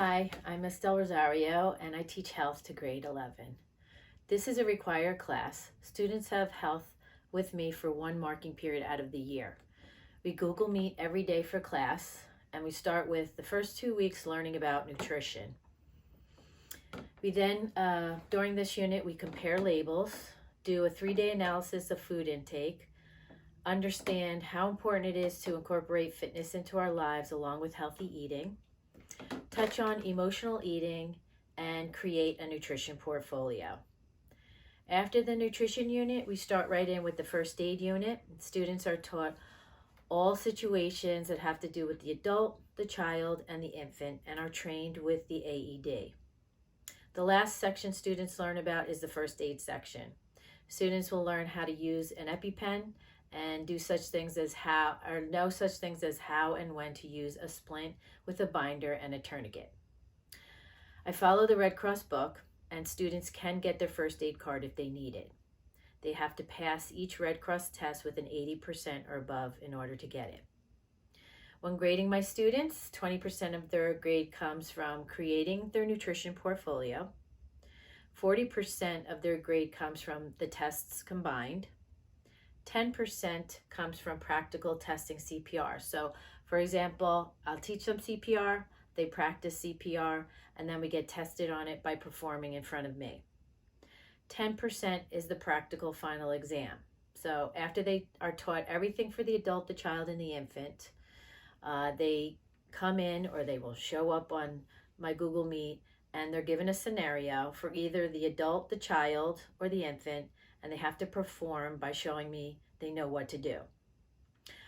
Hi, I'm Miss DelRosario and I teach health to grade 11. This is a required class. Students have health with me for one marking period out of the year. We Google Meet every day for class, and we start with the first 2 weeks learning about nutrition. We then, during this unit, we compare labels, do a 3-day analysis of food intake, understand how important it is to incorporate fitness into our lives along with healthy eating, touch on emotional eating, and create a nutrition portfolio. After the nutrition unit, we start right in with the first aid unit. Students are taught all situations that have to do with the adult, the child, and the infant, and are trained with the AED. The last section students learn about is the first aid section. Students will learn how to use an EpiPen and do such things as know such things as how and when to use a splint with a binder and a tourniquet. I follow the Red Cross book, and students can get their first aid card if they need it. They have to pass each Red Cross test with an 80% or above in order to get it. When grading my students, 20% of their grade comes from creating their nutrition portfolio. 40% of their grade comes from the tests combined. 10% comes from practical testing CPR. So, for example, I'll teach them CPR, they practice CPR, and then we get tested on it by performing in front of me. 10% is the practical final exam. So after they are taught everything for the adult, the child, and the infant, they come in, or they will show up on my Google Meet, and they're given a scenario for either the adult, the child, or the infant, and they have to perform by showing me they know what to do.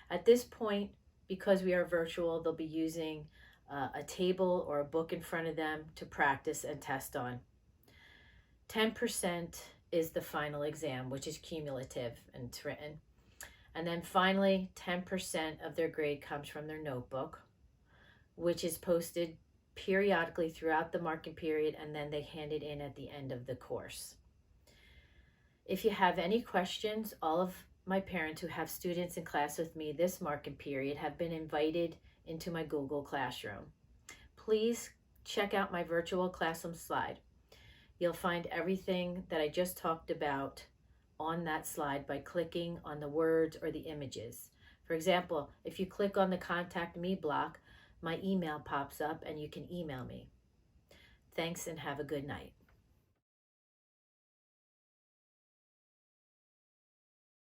At this point, because we are virtual, they'll be using a table or a book in front of them to practice and test on. 10% is the final exam, which is cumulative and it's written. And then finally, 10% of their grade comes from their notebook, which is posted periodically throughout the marking period, and then they hand it in at the end of the course. If you have any questions, all of my parents who have students in class with me this marking period have been invited into my Google Classroom. Please check out my virtual classroom slide. You'll find everything that I just talked about on that slide by clicking on the words or the images. For example, if you click on the Contact Me block, my email pops up and you can email me. Thanks and have a good night.